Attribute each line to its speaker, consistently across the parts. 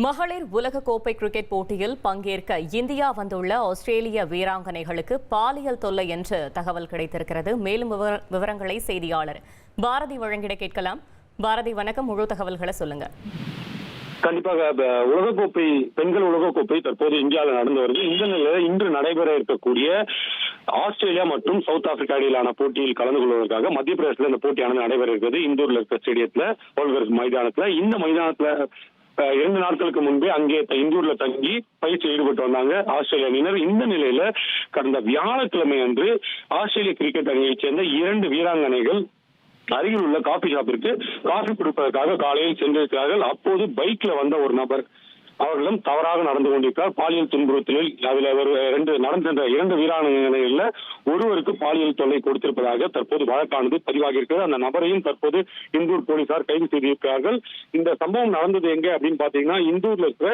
Speaker 1: மகளிர் உலகக்கோப்பை கிரிக்கெட் போட்டியில் பங்கேற்க இந்தியா வந்துள்ள ஆஸ்திரேலிய வீராங்கனைகளுக்கு பாலியல் தொல்லை என்று தகவல் கிடைத்திருக்கிறது. மேலும் விவரங்களை செய்தியாளர் பாரதி வழங்கிட கேட்கலாம். பாரதி, வணக்கம். முழு தகவல்களை சொல்லுங்க.
Speaker 2: கண்டிப்பாக உலகக்கோப்பை பெண்கள் உலகக்கோப்பை தற்போது இந்தியாவில் நடந்து வருது. இந்த நிலையில் இன்று நடைபெற இருக்கக்கூடிய ஆஸ்திரேலியா மற்றும் சவுத் ஆப்பிரிக்கா இடையிலான போட்டியில் கலந்து கொள்வதற்காக மத்திய பிரதேசத்தில் இந்த போட்டியானது நடைபெற இருக்கிறது. இந்தூர்ல இருக்க ஸ்டேடியத்துல ஹோல்கர் மைதானத்துல. இந்த மைதானத்துல 2 நாட்களுக்கு முன்பே அங்கே இந்தூர்ல தங்கி பயிற்சி ஈடுபட்டு வந்தாங்க ஆஸ்திரேலிய அணியினர். இந்த நிலையில கடந்த வியாழக்கிழமை அன்று ஆஸ்திரேலிய கிரிக்கெட் அணியைச் சேர்ந்த 2 வீராங்கனைகள் அருகில் உள்ள காபி ஷாப்பிற்கு காபி குடிப்பதற்காக காலையில் சென்றிருக்கிறார்கள். அப்போது பைக்ல வந்த ஒரு நபர் அவர்களும் தவறாக நடந்து கொண்டிருக்கிறார். பாலியல் துன்புறுத்தலில் அதில் நடந்த 2 வீராங்கனைகள்ல ஒருவருக்கு பாலியல் தொல்லை கொடுத்திருப்பதாக தற்போது வழக்கானது பதிவாகி இருக்கிறது. அந்த நபரையும் தற்போது இந்தூர் போலீசார் கைது செய்திருக்கிறார்கள். இந்த சம்பவம் நடந்தது எங்க அப்படின்னு பாத்தீங்கன்னா, இந்தூர்ல இருக்கிற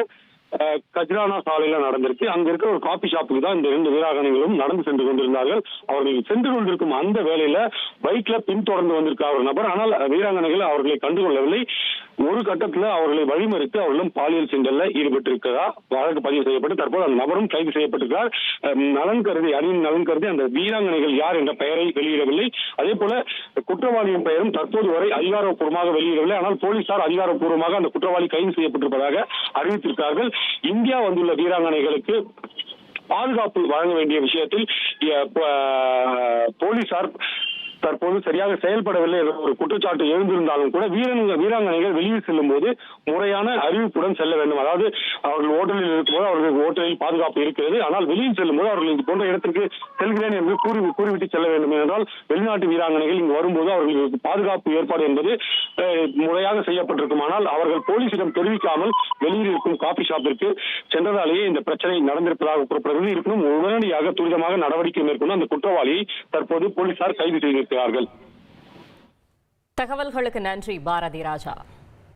Speaker 2: கஜ்ரானா சாலையில நடந்திருக்கு. அங்க இருக்கிற ஒரு காபி ஷாப்புக்கு தான் இந்த 2 வீராங்கனைகளும் நடந்து சென்று கொண்டிருந்தார்கள். அவர்கள் சென்று கொண்டிருக்கும் அந்த வேளையில பைக்ல பின்தொடர்ந்து வந்திருக்க ஒரு நபர், ஆனால் வீராங்கனைகள் அவர்களை கண்டுகொள்ளவில்லை. ஒரு கட்டத்துல அவர்களை வழிமறித்து அவர்களும் பாலியல் சீண்டல்ல ஈடுபட்டிருக்கிறதா வழக்கு பதிவு செய்யப்பட்டு தற்போது அந்த நபரும் கைது செய்யப்பட்டிருக்கிறார். அணியின் நலன் கருதி அந்த வீராங்கனைகள் யார் என்ற பெயரை வெளியிடவில்லை. அதே போல குற்றவாளியின் பெயரும் தற்போது வரை அதிகாரப்பூர்வமாக வெளியிடவில்லை. ஆனால் போலீசார் அதிகாரப்பூர்வமாக அந்த குற்றவாளி கைது செய்யப்பட்டிருப்பதாக அறிவித்திருக்கிறார்கள். இந்தியா வந்துள்ள வீராங்கனைகளுக்கு பாதுகாப்பு வழங்க வேண்டிய விஷயத்தில் போலீசார் தற்போது சரியாக செயல்படவில்லை என்ற ஒரு குற்றச்சாட்டு எழுந்திருந்தாலும் கூட வீராங்கனைகள் வெளியில் செல்லும் போது முறையான அறிவிப்புடன் செல்ல வேண்டும். அதாவது அவர்கள் ஓட்டலில் இருக்கும்போது அவர்களுக்கு ஓட்டலில் பாதுகாப்பு இருக்கிறது. ஆனால் வெளியில் செல்லும் போது அவர்கள் இது போன்ற இடத்திற்கு செல்கிறேன் என்று கூறிவிட்டு செல்ல வேண்டும். என்றால் வெளிநாட்டு வீராங்கனைகள் இங்கு வரும்போது அவர்களுக்கு பாதுகாப்பு ஏற்பாடு என்பது முறையாக செய்யப்பட்டிருக்கும். ஆனால் அவர்கள் போலீசிடம் தெரிவிக்காமல் வெளியில் இருக்கும் காபி ஷாப்பிற்கு சென்றதாலேயே இந்த பிரச்சனை நடந்திருப்பதாக கூறப்படுகிறது. இருப்பினும் உடனடியாக துரிதமாக நடவடிக்கை மேற்கொண்டு அந்த குற்றவாளியை தற்போது போலீசார் கைது செய்திருக்கிறார்கள்.
Speaker 1: தகவல்களுக்கு நன்றி பாரதி ராஜா.